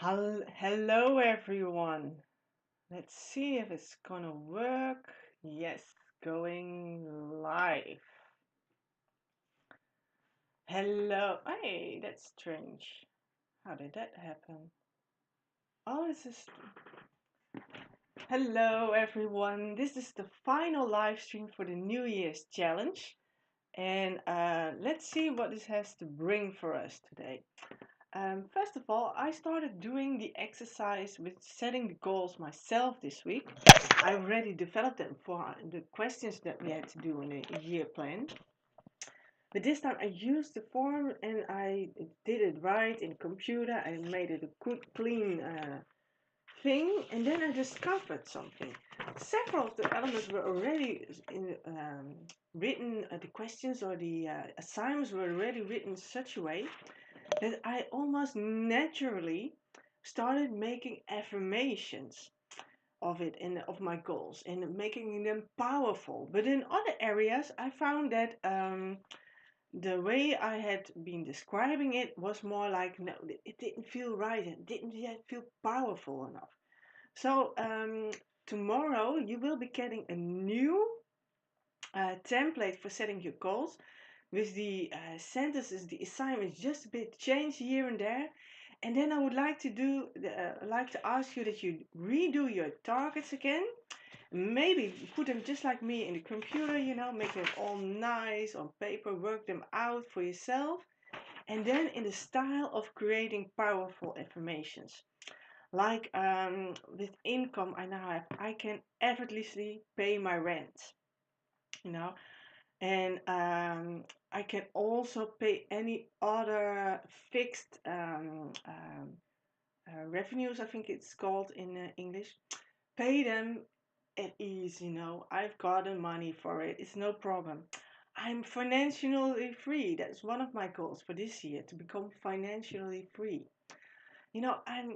Hello everyone. Let's see if it's gonna work. Yes, going live. Hello. Hey, that's strange. How did that happen? Oh, this is. Hello everyone. This is the final live stream for the New Year's challenge. And let's see what this has to bring for us today. First of all, I started doing the exercise with setting the goals myself this week. I already developed them for the questions that we had to do in a year plan. But this time I used the form and I did it right in the computer. I made it a good, clean thing. And then I discovered something. Several of the elements were already written, the questions or the assignments were already written in such a way that I almost naturally started making affirmations of it and of my goals and making them powerful. But in other areas, I found that the way I had been describing it was more like, no, it didn't feel right. It didn't yet feel powerful enough. So tomorrow you will be getting a new template for setting your goals with the sentences, the assignments just a bit changed here and there. And then I would like to like to ask you that you redo your targets again. Maybe put them just like me in the computer, make them all nice on paper, work them out for yourself. And then in the style of creating powerful affirmations. Like with income I now have, I can effortlessly pay my rent, you know, and I can also pay any other fixed revenues, I think it's called in English. Pay them at ease, I've got the money for it. It's no problem. I'm financially free. That's one of my goals for this year, to become financially free. And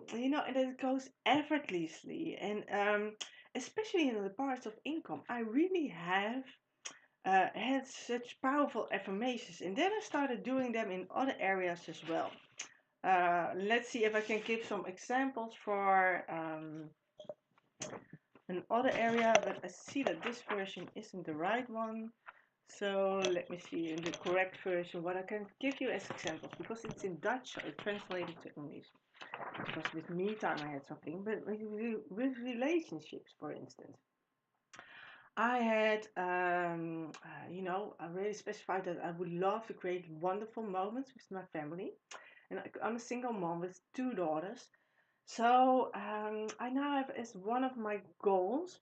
it goes effortlessly. And especially in the parts of income, I really have had such powerful affirmations, and then I started doing them in other areas as well. Let's see if I can give some examples for another area, but I see that this version isn't the right one. So let me see in the correct version what I can give you as examples, because it's in Dutch, so I translated to English. Because with me time I had something, but with relationships, for instance. I had, I really specified that I would love to create wonderful moments with my family. And I'm a single mom with two daughters. So I now have as one of my goals,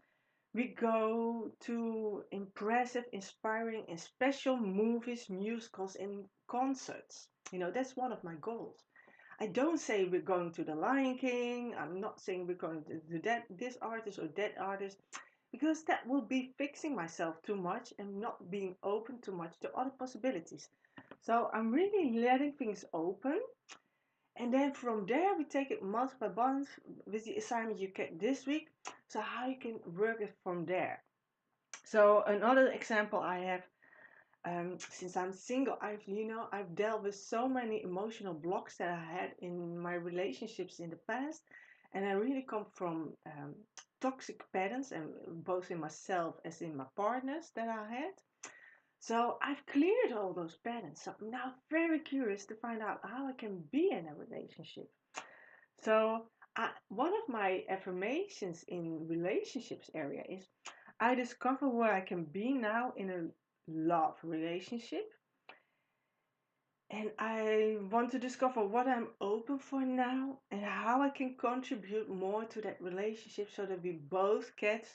we go to impressive, inspiring, and special movies, musicals, and concerts. That's one of my goals. I don't say we're going to the Lion King. I'm not saying we're going to do that, this artist or that artist, because that will be fixing myself too much and not being open too much to other possibilities. So I'm really letting things open, and then from there we take it month by month with the assignment you get this week. So how you can work it from there. So another example I have, since I'm single, I've dealt with so many emotional blocks that I had in my relationships in the past, and I really come from toxic patterns, and both in myself as in my partners that I had. So I've cleared all those patterns. So I'm now very curious to find out how I can be in a relationship. So one of my affirmations in relationships area is, I discover where I can be now in a love relationship, and I want to discover what I'm open for now and how I can contribute more to that relationship so that we both get,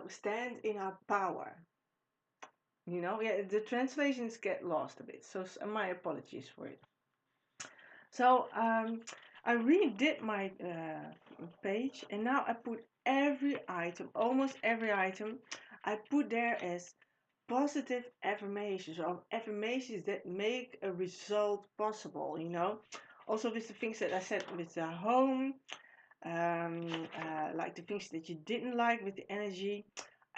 stand in our power. Yeah, the translations get lost a bit, so my apologies for it. So I redid my page, and now I put every item, almost every item, I put there as positive affirmations, or affirmations that make a result possible. Also with the things that I said with the home, like the things that you didn't like with the energy,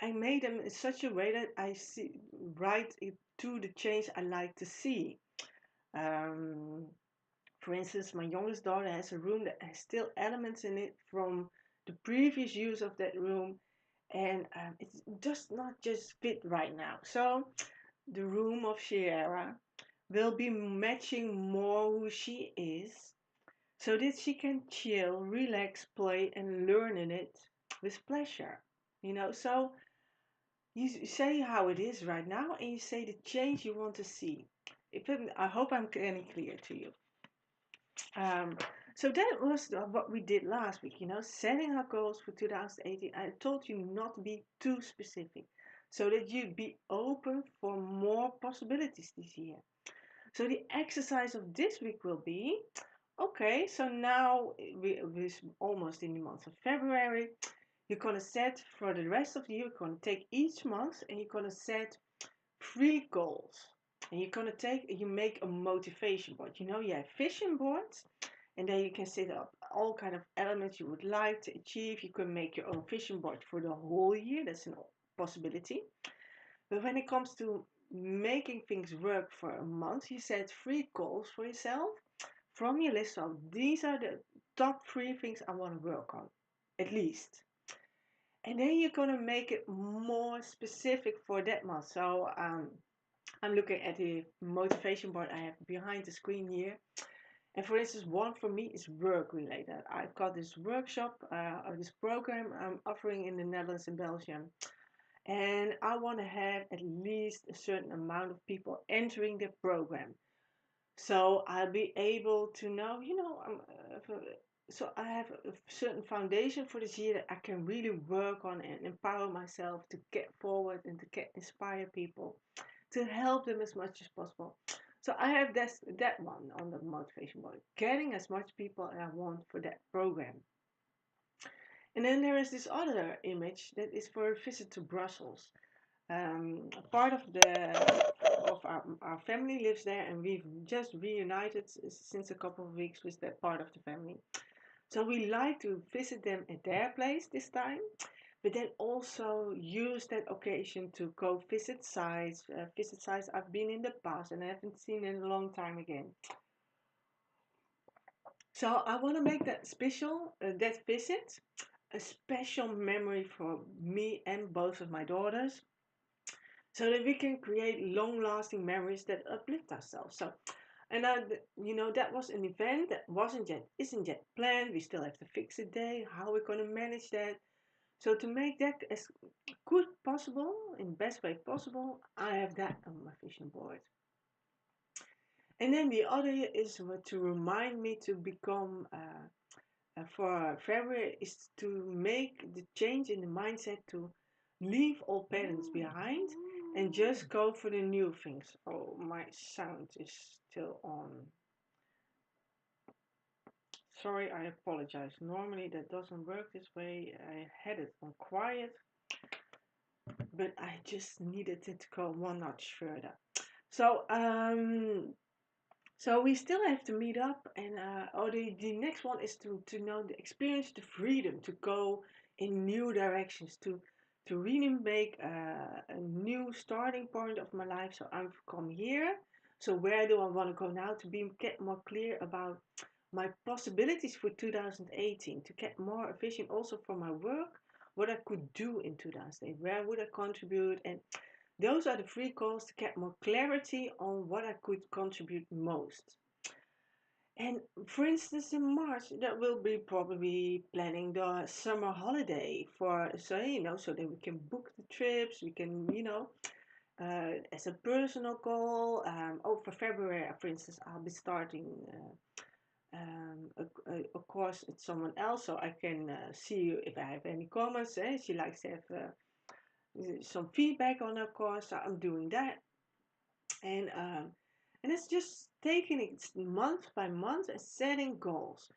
I made them in such a way that I see right it to the change I like to see. Um, For instance, my youngest daughter has a room that has still elements in it from the previous use of that room, and it does not just fit right now. So the room of Sierra will be matching more who she is, so that she can chill, relax, play, and learn in it with pleasure. So you say how it is right now, and you say the change you want to see. I hope I'm getting clear to you. Um, so that was what we did last week, setting our goals for 2018. I told you not to be too specific so that you'd be open for more possibilities this year. So the exercise of this week will be, okay, so now we're almost in the month of February. You're going to set for the rest of the year, you're going to take each month and you're going to set 3 goals. And you're going to you make a motivation board. You have vision boards, and then you can set up all kind of elements you would like to achieve. You can make your own vision board for the whole year. That's a possibility. But when it comes to making things work for a month, you set 3 goals for yourself from your list of these are the top 3 things I want to work on, at least. And then you're going to make it more specific for that month. So I'm looking at the motivation board I have behind the screen here. And for instance, one for me is work related. I've got this workshop or this program I'm offering in the Netherlands and Belgium. And I want to have at least a certain amount of people entering the program. So I'll be able to know, so I have a certain foundation for this year that I can really work on and empower myself to get forward and to inspire people, to help them as much as possible. So I have that one on the motivation board, getting as much people as I want for that program. And then there is this other image that is for a visit to Brussels. A part of our family lives there, and we've just reunited since a couple of weeks with that part of the family. So we like to visit them at their place this time, but then also use that occasion to go visit sites I've been in the past and I haven't seen in a long time again. So I want to make that that visit, a special memory for me and both of my daughters, so that we can create long-lasting memories that uplift ourselves. So, and that was an event that isn't yet planned. We still have to fix the day, how we're going to manage that. So to make that as good possible, in best way possible, I have that on my vision board. And then the other is to remind me to become, for February, is to make the change in the mindset to leave all patterns behind and just go for the new things. Oh, my sound is still on. Sorry, I apologize. Normally that doesn't work this way. I had it on quiet, but I just needed it to go one notch further. So we still have to meet up, and the next one is to know the experience, the freedom to go in new directions, to really make a new starting point of my life. So I've come here. So where do I want to go now to get more clear about my possibilities for 2018, to get more vision also for my work, what I could do in 2008, where would I contribute, and those are the 3 goals to get more clarity on what I could contribute most. And for instance, in March, that will be probably planning the summer holiday so that we can book the trips, we can, as a personal goal. For February, for instance, I'll be starting a course with someone else, so I can see if I have any comments. She likes to have some feedback on her course, so I'm doing that. And it's just taking it month by month and setting goals.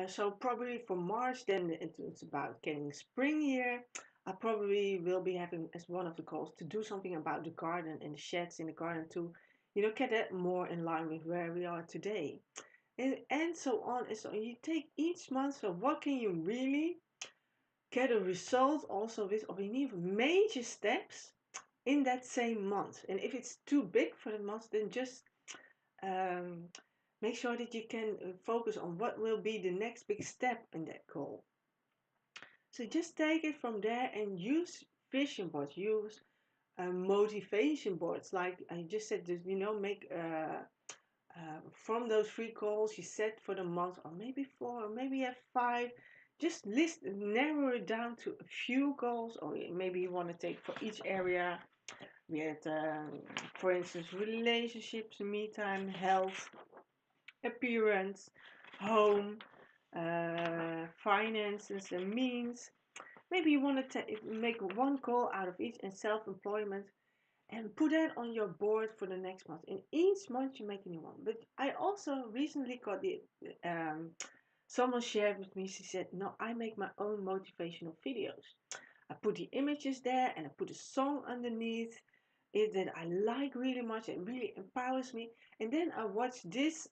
So probably for March, then it's about getting spring here. I probably will be having as one of the goals to do something about the garden and the sheds in the garden to, get that more in line with where we are today. And so on and so on. You take each month, so what can you really get a result also with, or you need major steps in that same month. And if it's too big for the month, then just Make sure that you can focus on what will be the next big step in that goal. So just take it from there and use vision boards, use motivation boards. Like I just said, just, make from those 3 goals you set for the month, or maybe 4, or maybe you have 5. Just narrow it down to a few goals, or maybe you want to take for each area. We had, for instance, relationships, me time, health, appearance, home, finances, and means. Maybe you want to make one goal out of each, and self-employment, and put that on your board for the next month. And each month you make a new one. But I also recently got someone shared with me. She said, "No, I make my own motivational videos. I put the images there, and I put a song underneath it that I like really much. It really empowers me. And then I watch this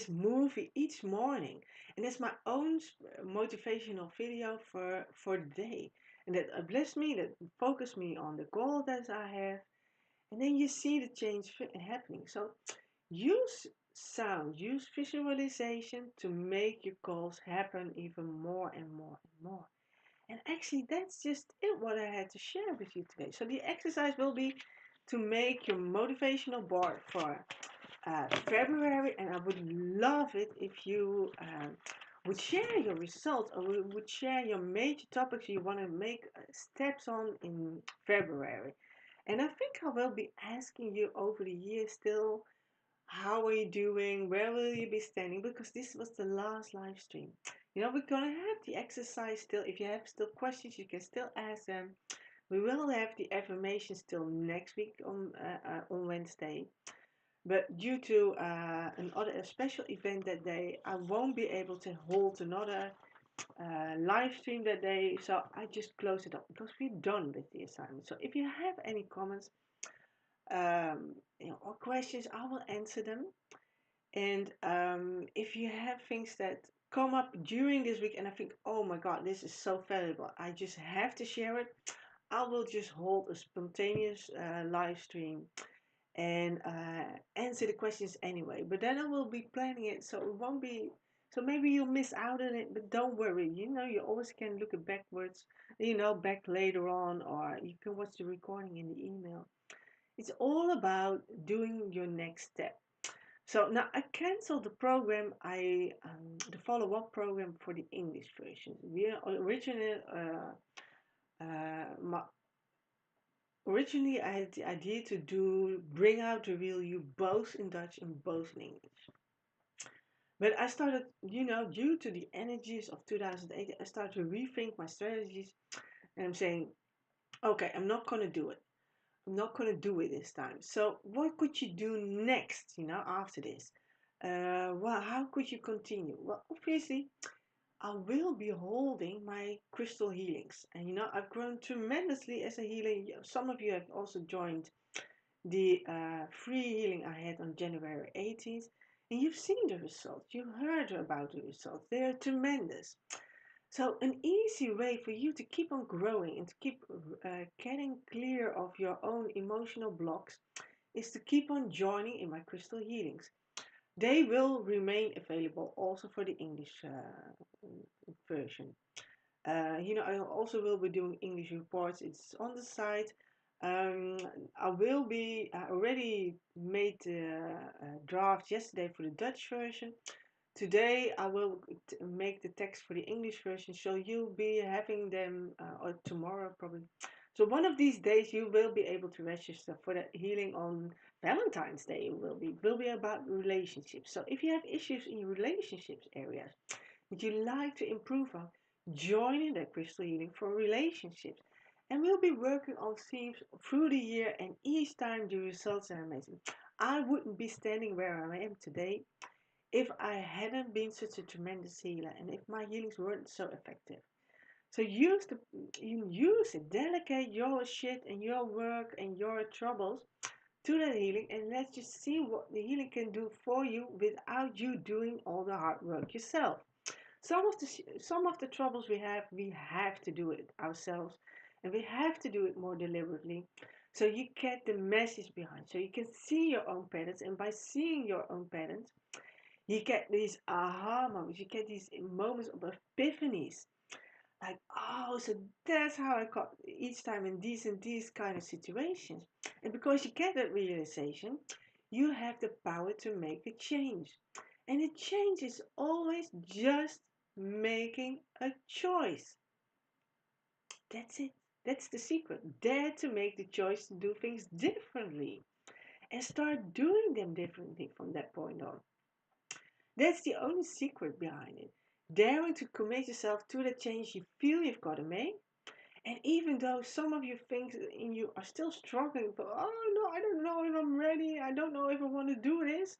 movie each morning, and it's my own motivational video for the day, and that bless me, that focus me on the goal that I have, and then you see the change happening. So use sound, use visualization to make your goals happen even more and more and more. And actually, that's just it what I had to share with you today. So the exercise will be to make your motivational board for February, and I would love it if you would share your results, or would share your major topics you want to make steps on in February. And I think I will be asking you over the years still, how are you doing? Where will you be standing? Because this was the last live stream. We're gonna have the exercise still. If you have still questions, you can still ask them. We will have the affirmation still next week on Wednesday. But due to a special event that day, I won't be able to hold another live stream that day. So I just close it up because we're done with the assignment. So if you have any comments, or questions, I will answer them. And if you have things that come up during this week, and I think, oh my God, this is so valuable, I just have to share it, I will just hold a spontaneous live stream and answer the questions anyway. But then I will be planning it, so it won't be. So maybe you'll miss out on it, but don't worry. You always can look it backwards. Back later on, or you can watch the recording in the email. It's all about doing your next step. So now I canceled the program. The follow-up program for the English version. My Originally, I had the idea to bring out the real you both in Dutch and both in English. But I started, due to the energies of 2008, I started to rethink my strategies, and I'm saying, okay, I'm not going to do it. I'm not going to do it this time. So what could you do next, after this? Well, how could you continue? Well, obviously, I will be holding my crystal healings. And I've grown tremendously as a healer. Some of you have also joined the free healing I had on January 18th. And you've seen the results. You heard about the results. They are tremendous. So an easy way for you to keep on growing and to keep getting clear of your own emotional blocks is to keep on joining in my crystal healings. They will remain available also for the English version. I also will be doing English reports. It's on the site. I will be already made the draft yesterday for the Dutch version. Today I will make the text for the English version, so you'll be having them or tomorrow probably. So one of these days you will be able to register for the healing on Valentine's Day. It will be about relationships. So if you have issues in your relationships areas that you like to improve on, join in that crystal healing for relationships. And we'll be working on themes through the year, and each time the results are amazing. I wouldn't be standing where I am today if I hadn't been such a tremendous healer, and if my healings weren't so effective. So use it, delegate your shit and your work and your troubles to that healing, and let's just see what the healing can do for you without you doing all the hard work yourself. Some of the troubles we have to do it ourselves, And we have to do it more deliberately so you get the message behind, so you can see your own patterns. And by seeing your own patterns, you get these aha moments, you get these moments of epiphanies. Like, oh, so that's how I got each time in these kind of situations. And because you get that realization, you have the power to make a change. And a change is always just making a choice. That's it. That's the secret. Dare to make the choice to do things differently and start doing them differently from that point on. That's the only secret behind it. Daring to commit yourself to the change you feel you've got to make. And even though some of your things in you are still struggling, but oh no, I don't know if I'm ready, I don't know if I want to do this,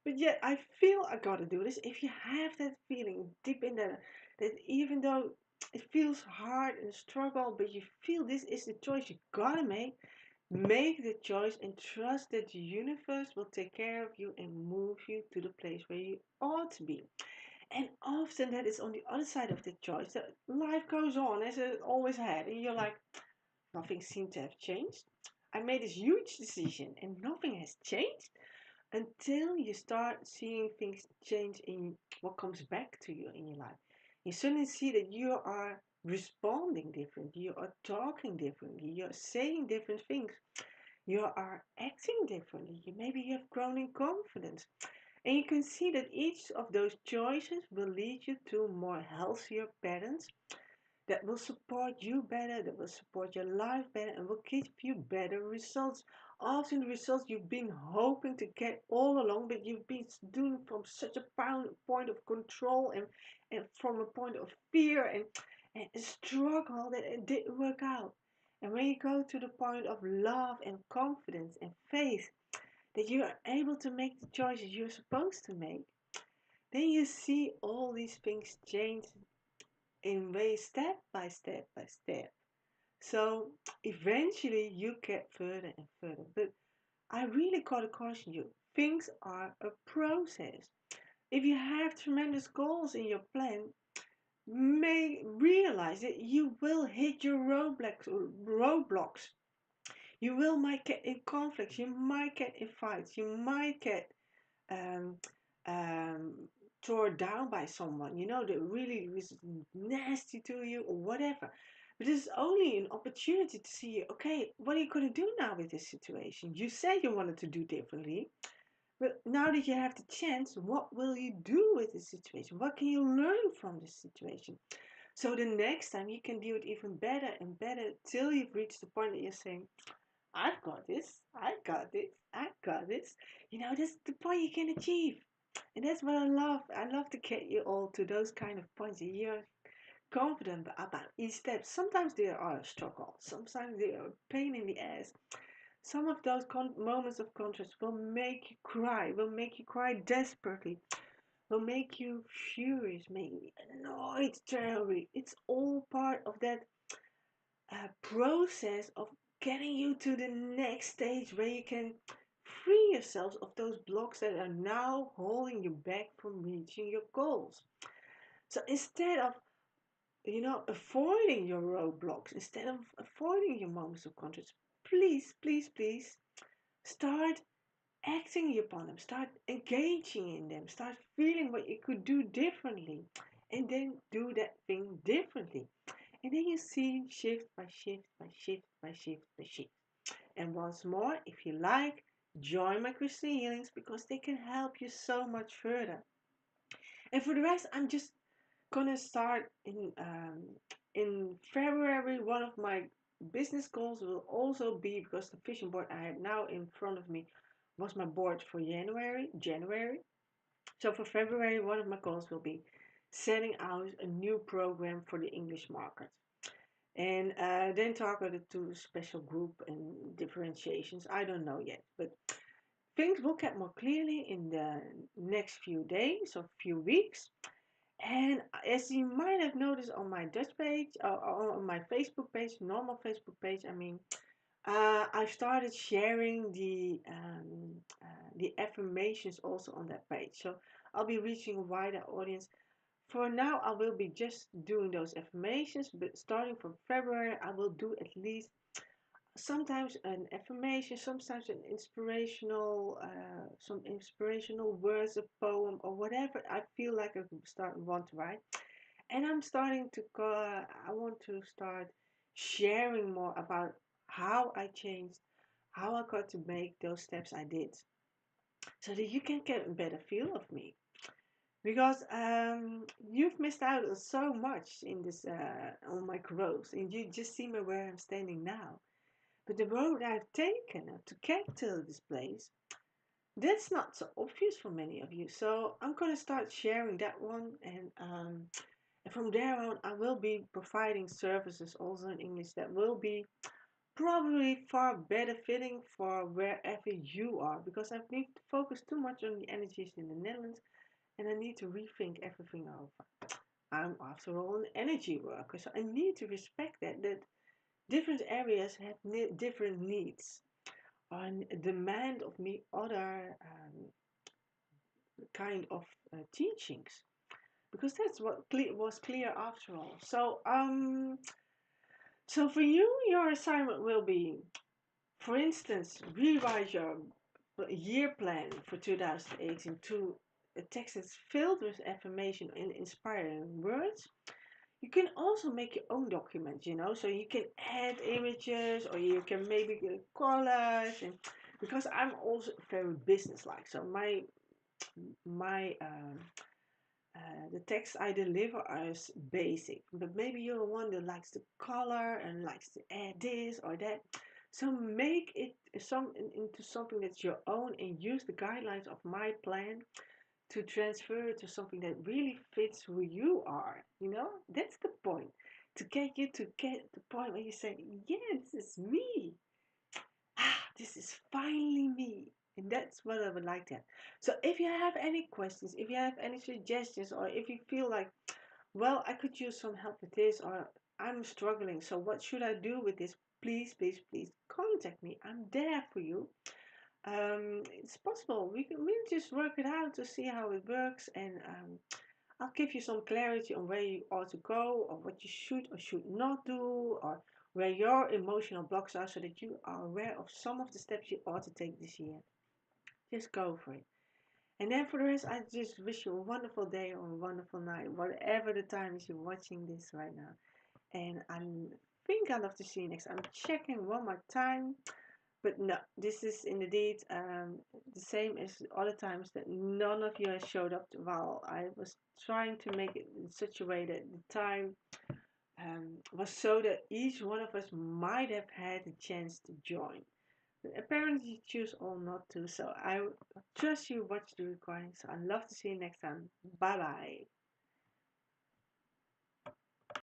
but yet I feel I gotta do this. If you have that feeling deep in there, that even though it feels hard and struggle, but you feel this is the choice you gotta make the choice and trust that the universe will take care of you and move you to the place where you ought to be. And often that is on the other side of the choice that life goes on as it always had, and you're like, nothing seemed to have changed. I made this huge decision and nothing has changed until you start seeing things change in what comes back to you in your life. You suddenly see that you are responding differently, you are talking differently, you're saying different things, you are acting differently. Maybe you have grown in confidence. And you can see that each of those choices will lead you to more healthier patterns that will support you better, that will support your life better, and will give you better results. Often the results you've been hoping to get all along, but you've been doing from such a point of control and from a point of fear and struggle that it didn't work out. And when you go to the point of love and confidence and faith, that you are able to make the choices you're supposed to make, then you see all these things change in ways step by step by step. So eventually you get further and further. But I really gotta caution you, things are a process. If you have tremendous goals in your plan, may realize that you will hit your roadblocks. You will might get in conflicts, you might get in fights, you might get um, um, torn down by someone, that really was nasty to you or whatever. But it's only an opportunity to see, okay, what are you going to do now with this situation? You said you wanted to do differently, but now that you have the chance, what will you do with this situation? What can you learn from this situation? So the next time you can do it even better and better till you've reached the point that you're saying, I've got this, I got this, I got this. That's the point you can achieve. And that's what I love. I love to get you all to those kind of points. You're confident about each step. Sometimes they are a struggle. Sometimes they are a pain in the ass. Some of those moments of contrast will make you cry desperately, will make you furious, maybe annoyed terribly. It's all part of that process of getting you to the next stage where you can free yourselves of those blocks that are now holding you back from reaching your goals. So instead of avoiding your roadblocks, instead of avoiding your moments of contrast, please, please, please start acting upon them, start engaging in them, start feeling what you could do differently, and then do that thing differently. And then you see shift by shift by shift by shift by shift. And once more, if you like, join my Christian healings because they can help you so much further. And for the rest, I'm just gonna start in February. One of my business goals will also be, because the vision board I have now in front of me was my board for January. So for February, one of my goals will be setting out a new program for the English market. And then targeted to special group and differentiations. I don't know yet, but things will get more clearly in the next few days or few weeks. And as you might have noticed on my Dutch page, or on my Facebook page, normal Facebook page, I've started sharing the affirmations also on that page. So I'll be reaching a wider audience For now, I will be just doing those affirmations, but starting from February, I will do at least sometimes an affirmation, sometimes an inspirational, some inspirational words, a poem, or whatever I feel like I want to write. And I want to start sharing more about how I changed, how I got to make those steps I did, so that you can get a better feel of me. Because you've missed out on so much in this on my growth, and you just see me where I'm standing now. But the road I've taken to get to this place, that's not so obvious for many of you. So I'm gonna start sharing that one, and from there on, I will be providing services also in English that will be probably far better fitting for wherever you are, because I've need to focus too much on the energies in the Netherlands, and I need to rethink everything over. I'm after all an energy worker, so I need to respect that different areas have different needs and demand of me other kind of teachings, because that's what was clear after all. So for you, your assignment will be, for instance, rewrite your year plan for 2018 to a text that's filled with affirmation and inspiring words. You can also make your own document, so you can add images, or you can maybe get colors, and because I'm also very business-like, so my the text I deliver is basic, but maybe you're one that likes the color and likes to add this or that. So make it into something that's your own, and use the guidelines of my plan to transfer it to something that really fits who you are. That's the point. To get you to get the point where you say, yeah, this is me. This is finally me. And that's what I would like to have. So if you have any questions, if you have any suggestions, or if you feel like, well, I could use some help with this, or I'm struggling, so what should I do with this? Please, please, please contact me. I'm there for you. It's possible. We'll just work it out to see how it works, and I'll give you some clarity on where you ought to go, or what you should or should not do, or where your emotional blocks are, so that you are aware of some of the steps you ought to take this year. Just go for it. And then for the rest, I just wish you a wonderful day or a wonderful night, whatever the time is you're watching this right now. And I think I'd love to see you next time. I'm checking one more time. But no, this is indeed the same as other times, that none of you has showed up while I was trying to make it in such a way that the time was so that each one of us might have had a chance to join. But apparently you choose all not to, so I trust you watch the recording. So I'd love to see you next time. Bye bye.